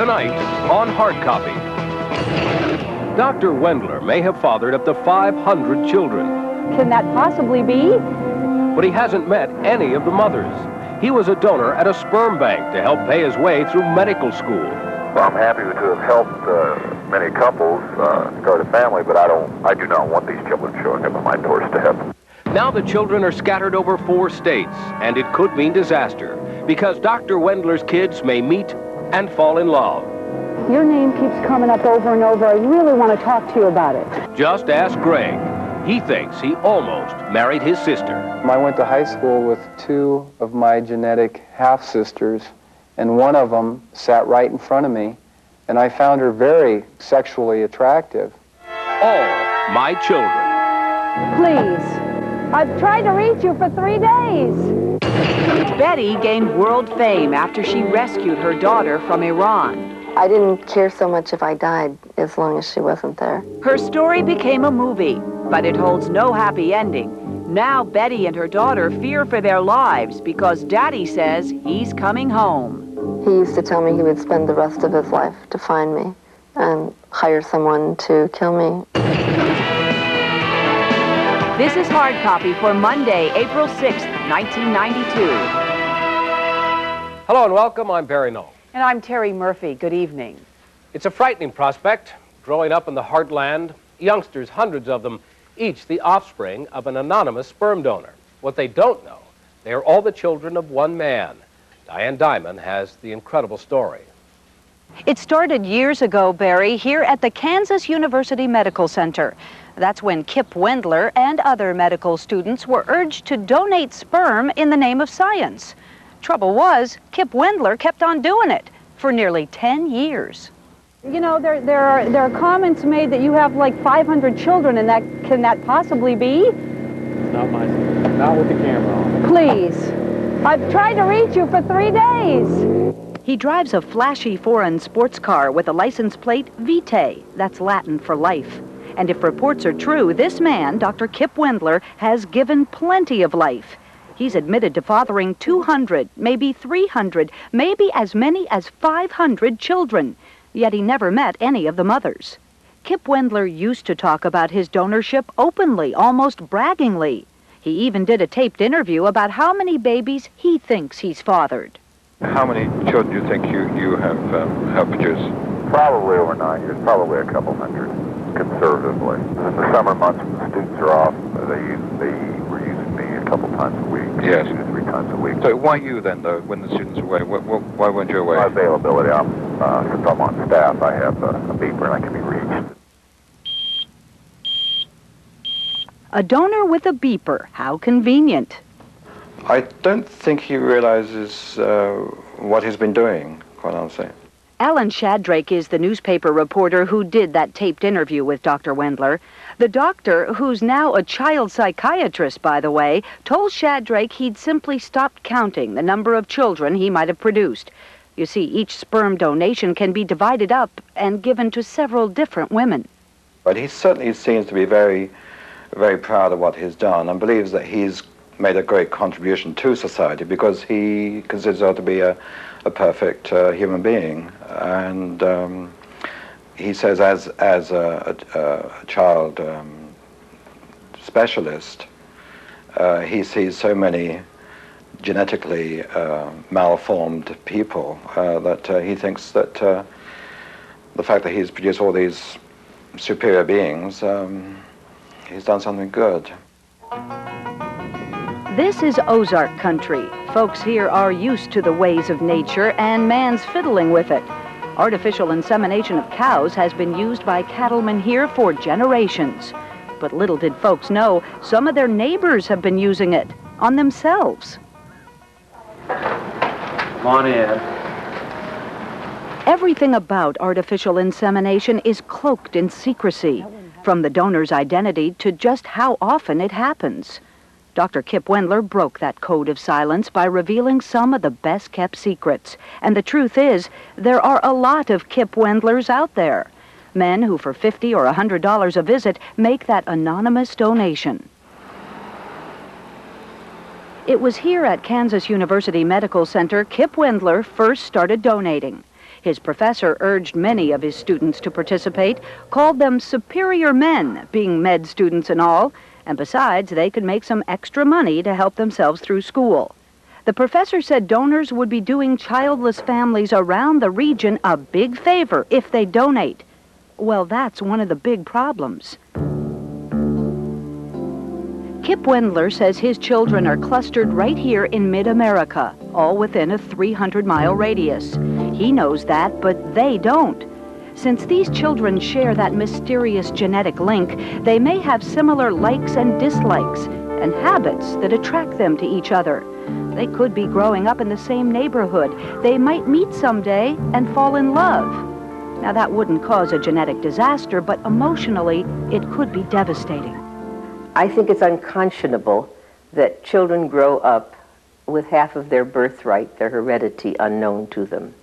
Tonight on Hard Copy. Dr. Wendler may have fathered up to 500 children. Can that possibly be? But he hasn't met any of the mothers. He was a donor at a sperm bank to help pay his way through medical school. Well, I'm happy to have helped many couples start a family, but I do not want these children showing up on my doorstep. Now the children are scattered over 4 states, and it could mean disaster, because Dr. Wendler's kids may meet and fall in love. Your name keeps coming up over and over. I really want to talk to you about it. Just ask Greg. He thinks he almost married his sister. I went to high school with 2 of my genetic half-sisters, and one of them sat right in front of me, and I found her very sexually attractive. All my children. Please. I've tried to reach you for 3 days. Betty gained world fame after she rescued her daughter from Iran. I didn't care so much if I died as long as she wasn't there. Her story became a movie, but it holds no happy ending. Now Betty and her daughter fear for their lives because Daddy says he's coming home. He used to tell me he would spend the rest of his life to find me and hire someone to kill me. This is Hard Copy for Monday, April 6th, 1992. Hello and welcome. I'm Barry Knoll. And I'm Terry Murphy. Good evening. It's a frightening prospect. Growing up in the heartland, youngsters, hundreds of them, each the offspring of an anonymous sperm donor. What they don't know, they are all the children of one man. Diane Diamond has the incredible story. It started years ago, Barry, here at the Kansas University Medical Center. That's when Kip Wendler and other medical students were urged to donate sperm in the name of science. Trouble was, Kip Wendler kept on doing it for nearly 10 years. You know, there are comments made that you have like 500 children, and can that possibly be? Not with the camera on. Please. I've tried to reach you for 3 days. He drives a flashy foreign sports car with a license plate Vitae. That's Latin for life. And if reports are true, this man, Dr. Kip Wendler, has given plenty of life. He's admitted to fathering 200, maybe 300, maybe as many as 500 children. Yet he never met any of the mothers. Kip Wendler used to talk about his donorship openly, almost braggingly. He even did a taped interview about how many babies he thinks he's fathered. How many children do you think you have produced? Probably over 9 years, probably a couple hundred, conservatively. In the summer months when the students are off, they were using me a couple times a week, yes. 2 to 3 times a week. So why you then, though, when the students are away? Why weren't you away? My availability, since I'm on staff, I have a beeper and I can be reached. A donor with a beeper. How convenient. I don't think he realizes what he's been doing, quite honestly. Alan Shadrake is the newspaper reporter who did that taped interview with Dr. Wendler. The doctor, who's now a child psychiatrist, by the way, told Shadrake he'd simply stopped counting the number of children he might have produced. You see, each sperm donation can be divided up and given to several different women. But he certainly seems to be very, very proud of what he's done and believes that he's made a great contribution to society because he considers himself to be a perfect human being. And he says as a child specialist, he sees so many genetically malformed people that he thinks that the fact that he's produced all these superior beings, he's done something good. This is Ozark country. Folks here are used to the ways of nature and man's fiddling with it. Artificial insemination of cows has been used by cattlemen here for generations. But little did folks know, some of their neighbors have been using it on themselves. Come on in. Everything about artificial insemination is cloaked in secrecy, from the donor's identity to just how often it happens. Dr. Kip Wendler broke that code of silence by revealing some of the best-kept secrets. And the truth is, there are a lot of Kip Wendlers out there. Men who for $50 or $100 a visit make that anonymous donation. It was here at Kansas University Medical Center Kip Wendler first started donating. His professor urged many of his students to participate, called them superior men, being med students and all, and besides, they could make some extra money to help themselves through school. The professor said donors would be doing childless families around the region a big favor if they donate. Well, that's one of the big problems. Kip Wendler says his children are clustered right here in mid-America, all within a 300-mile radius. He knows that, but they don't. Since these children share that mysterious genetic link, they may have similar likes and dislikes and habits that attract them to each other. They could be growing up in the same neighborhood. They might meet someday and fall in love. Now, that wouldn't cause a genetic disaster, but emotionally, it could be devastating. I think it's unconscionable that children grow up with half of their birthright, their heredity, unknown to them.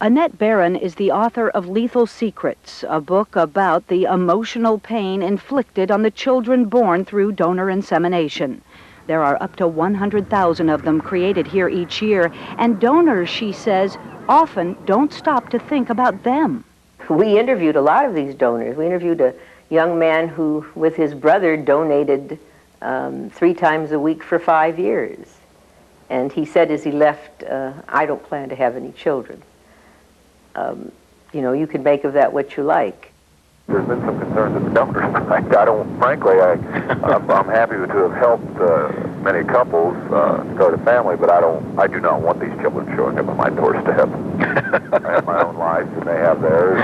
Annette Barron is the author of Lethal Secrets, a book about the emotional pain inflicted on the children born through donor insemination. There are up to 100,000 of them created here each year, and donors, she says, often don't stop to think about them. We interviewed a lot of these donors. We interviewed a young man who, with his brother, donated 3 times a week for 5 years. And he said as he left, I don't plan to have any children. You know, you can make of that what you like. There's been some concerns at the donor side. I'm happy to have helped many couples start a family, but I do not want these children showing up on my doorstep. I have my own life, and they have theirs.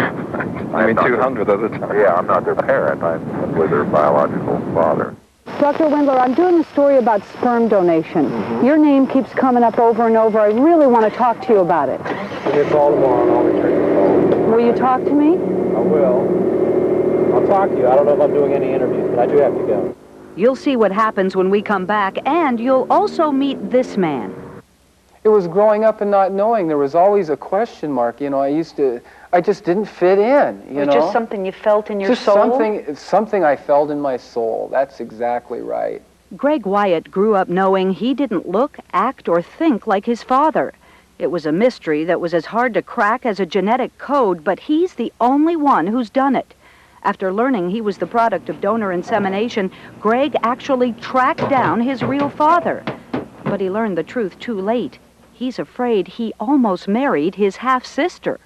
I mean, 200 at a time. Yeah, I'm not their parent. I'm simply their biological father. Dr. Wendler, I'm doing a story about sperm donation. Your name keeps coming up over and over. I really want to talk to you about it. Give me a call tomorrow, and I'll return your call. Will you talk to me? I will. I'll talk to you. I don't know if I'm doing any interviews, but I do have to go. You'll see what happens when we come back, and you'll also meet this man. It was growing up and not knowing. There was always a question mark. You know, I just didn't fit in, you know. It was just something you felt in your just soul? Something I felt in my soul. That's exactly right. Greg Wiatt grew up knowing he didn't look, act, or think like his father. It was a mystery that was as hard to crack as a genetic code, but he's the only one who's done it. After learning he was the product of donor insemination, Greg actually tracked down his real father. But he learned the truth too late. He's afraid he almost married his half-sister.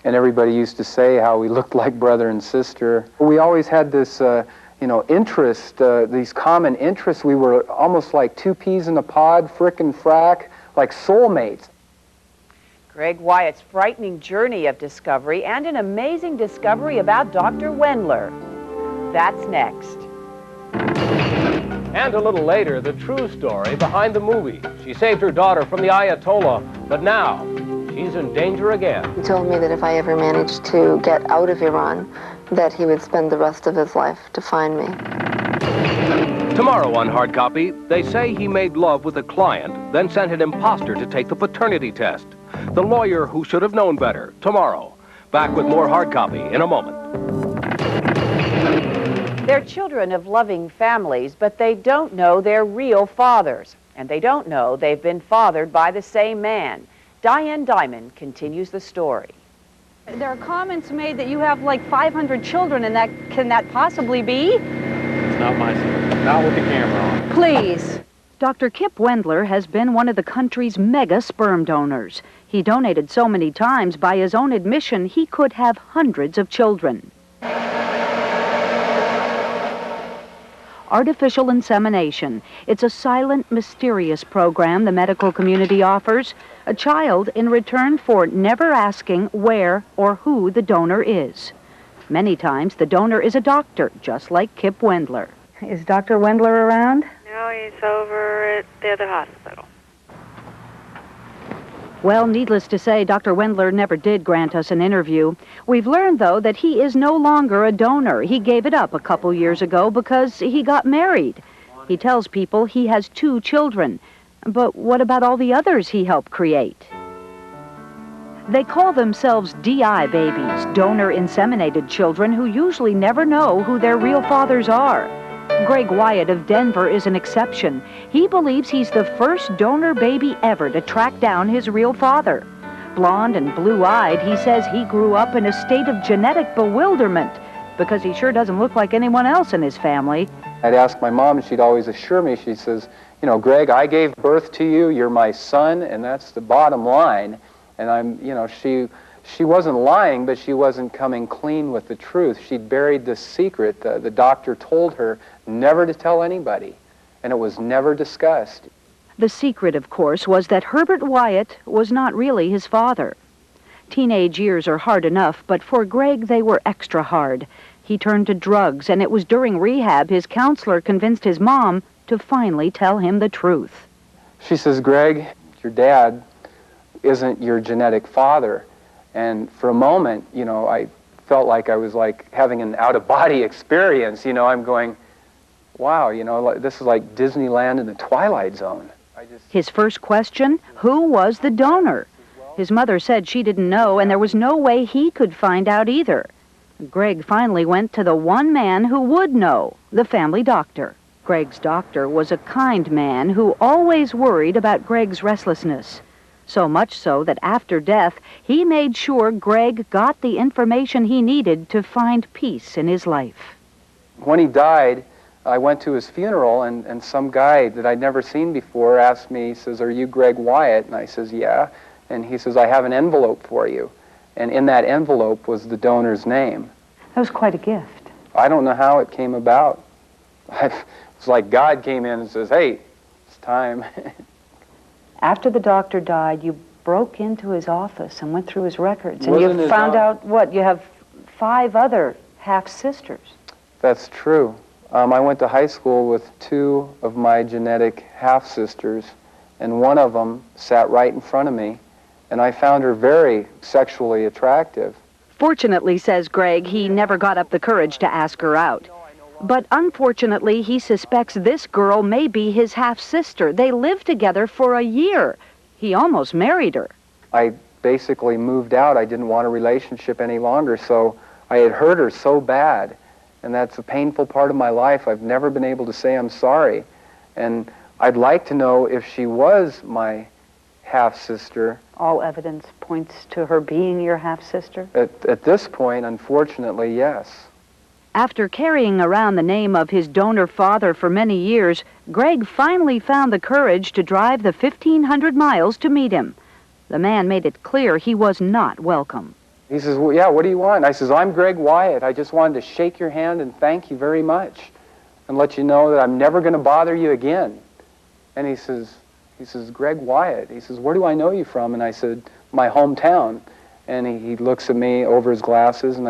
And everybody used to say how we looked like brother and sister. We always had this, interest, these common interests. We were almost like 2 peas in a pod, frick and frack, like soulmates. Greg Wiatt's frightening journey of discovery and an amazing discovery about Dr. Wendler. That's next. And a little later, the true story behind the movie. She saved her daughter from the Ayatollah, but now she's in danger again. He told me that if I ever managed to get out of Iran, that he would spend the rest of his life to find me. Tomorrow on Hard Copy, they say he made love with a client, then sent an imposter to take the paternity test. The lawyer who should have known better. Tomorrow. Back with more Hard Copy in a moment. They're children of loving families, but they don't know their real fathers. And they don't know they've been fathered by the same man. Diane Diamond continues the story. There are comments made that you have like 500 children, and can that possibly be? It's not my son. Not with the camera on. Please. Dr. Kip Wendler has been one of the country's mega sperm donors. He donated so many times, by his own admission, he could have hundreds of children. Artificial insemination. It's a silent, mysterious program the medical community offers. A child in return for never asking where or who the donor is. Many times, the donor is a doctor, just like Kip Wendler. Is Dr. Wendler around? No, he's over at the other hospital. Well, needless to say, Dr. Wendler never did grant us an interview. We've learned, though, that he is no longer a donor. He gave it up a couple years ago because he got married. He tells people he has 2 children. But what about all the others he helped create? They call themselves DI babies, donor-inseminated children who usually never know who their real fathers are. Greg Wiatt of Denver is an exception. He believes he's the first donor baby ever to track down his real father. blonde and blue-eyed, he says he grew up in a state of genetic bewilderment because he sure doesn't look like anyone else in his family. I'd ask my mom, and she'd always assure me, she says, you know, Greg, I gave birth to you, you're my son, and that's the bottom line. And I'm, you know, she wasn't lying, but she wasn't coming clean with the truth. She'd buried this secret. The doctor told her never to tell anybody, and it was never discussed. The secret, of course, was that Herbert Wiatt was not really his father. Teenage years are hard enough, but for Greg they were extra hard. He turned to drugs, and it was during rehab his counselor convinced his mom to finally tell him the truth. She says, Greg, your dad isn't your genetic father. And for a moment, you know, I felt like I was like having an out-of-body experience. You know, I'm going, wow, you know, this is like Disneyland in the Twilight Zone. His first question, who was the donor? His mother said she didn't know, and there was no way he could find out either. Greg finally went to the one man who would know, the family doctor. Greg's doctor was a kind man who always worried about Greg's restlessness. So much so that after death, he made sure Greg got the information he needed to find peace in his life. When he died, I went to his funeral, and some guy that I'd never seen before asked me, he says, are you Greg Wiatt? And I says, yeah. And he says, I have an envelope for you. And in that envelope was the donor's name. That was quite a gift. I don't know how it came about. It's like God came in and says, hey, it's time. After the doctor died, you broke into his office and went through his records, and you found out, what, you have 5 other half-sisters. That's true. I went to high school with 2 of my genetic half-sisters, and one of them sat right in front of me, and I found her very sexually attractive. Fortunately, says Greg, he never got up the courage to ask her out. But unfortunately, he suspects this girl may be his half-sister. They lived together for a year. He almost married her. I basically moved out. I didn't want a relationship any longer, so I had hurt her so bad. And that's a painful part of my life. I've never been able to say I'm sorry. And I'd like to know if she was my half-sister. All evidence points to her being your half-sister? At this point, unfortunately, yes. After carrying around the name of his donor father for many years, Greg finally found the courage to drive the 1,500 miles to meet him. The man made it clear he was not welcome. He says, well, yeah, what do you want? I says, I'm Greg Wiatt. I just wanted to shake your hand and thank you very much and let you know that I'm never going to bother you again. And he says, Greg Wiatt. He says, where do I know you from? And I said, my hometown. And he looks at me over his glasses, and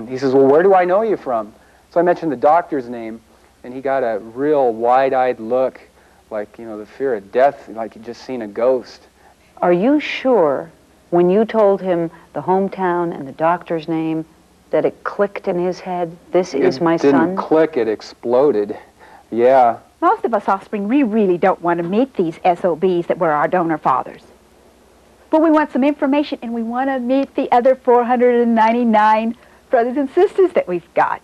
he says, well, where do I know you from? So I mentioned the doctor's name, and he got a real wide-eyed look, like, you know, the fear of death, like he'd just seen a ghost. Are you sure, when you told him the hometown and the doctor's name, that it clicked in his head, this is my son? It didn't click, it exploded. Yeah. Most of us offspring, we really don't want to meet these SOBs that were our donor fathers. But we want some information, and we want to meet the other 499 brothers and sisters that we've got.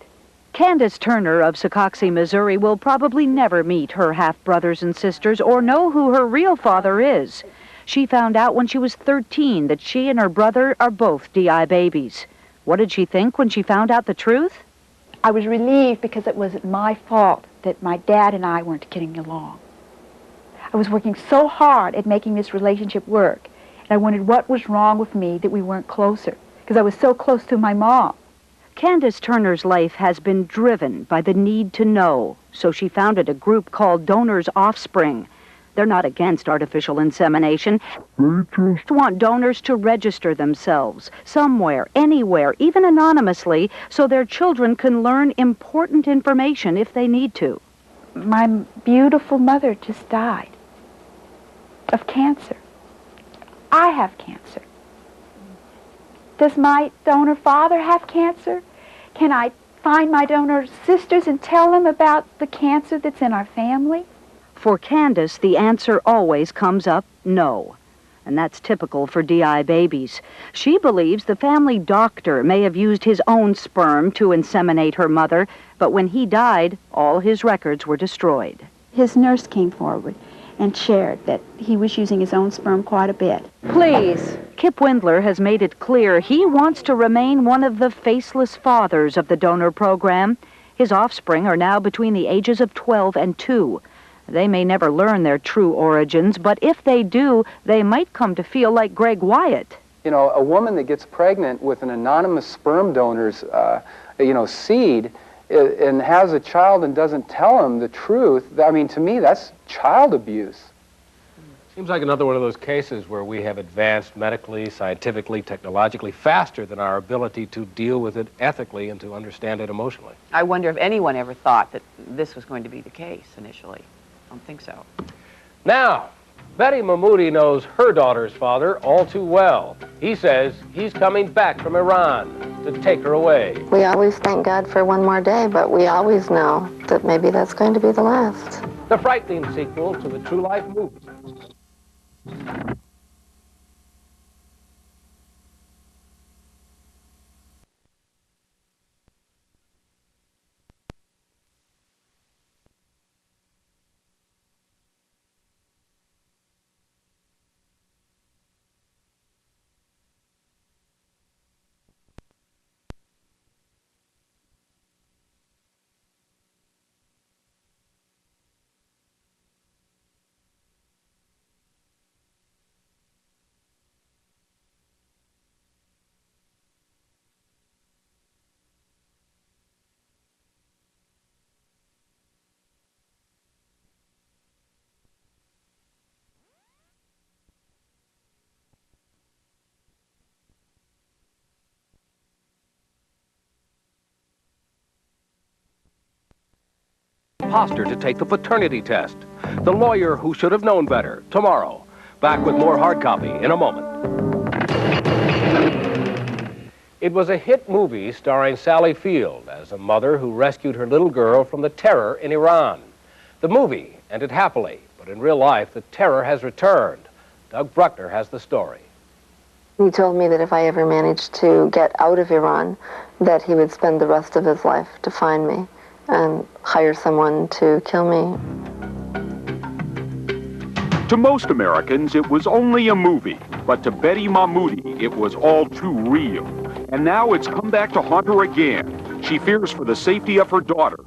Candace Turner of Secaucus, Missouri will probably never meet her half-brothers and sisters or know who her real father is. She found out when she was 13 that she and her brother are both DI babies. What did she think when she found out the truth? I was relieved because it wasn't my fault that my dad and I weren't getting along. I was working so hard at making this relationship work, and I wondered what was wrong with me that we weren't closer, because I was so close to my mom. Candace Turner's life has been driven by the need to know, so she founded a group called Donors Offspring. They're not against artificial insemination. They just want donors to register themselves somewhere, anywhere, even anonymously, so their children can learn important information if they need to. My beautiful mother just died of cancer. I have cancer. Does my donor father have cancer? Can I find my donor sisters and tell them about the cancer that's in our family? For Candace, the answer always comes up no. And that's typical for DI babies. She believes the family doctor may have used his own sperm to inseminate her mother, but when he died, all his records were destroyed. His nurse came forward, and shared that he was using his own sperm quite a bit. Please. Kip Wendler has made it clear he wants to remain one of the faceless fathers of the donor program. His offspring are now between the ages of 12 and 2. They may never learn their true origins, but if they do, they might come to feel like Greg Wiatt. You know, a woman that gets pregnant with an anonymous sperm donor's, seed and has a child and doesn't tell him the truth, I mean, to me, that's child abuse. Seems like another one of those cases where we have advanced medically, scientifically, technologically faster than our ability to deal with it ethically and to understand it emotionally. I wonder if anyone ever thought that this was going to be the case initially. I don't think so. Now, Betty Mahmoudi knows her daughter's father all too well. He says he's coming back from Iran to take her away. We always thank God for one more day, but we always know that maybe that's going to be the last. The frightening sequel to the true life movie. Imposter to take the paternity test. The lawyer who should have known better. Tomorrow. Back with more hard copy in a moment. It was a hit movie starring Sally Field as a mother who rescued her little girl from the terror in Iran. The movie ended happily, but in real life, the terror has returned. Doug Bruckner has the story. He told me that if I ever managed to get out of Iran, that he would spend the rest of his life to find me and hire someone to kill me. To most Americans, it was only a movie, but to Betty Mahmoudi, it was all too real. And now it's come back to haunt her again. She fears for the safety of her daughter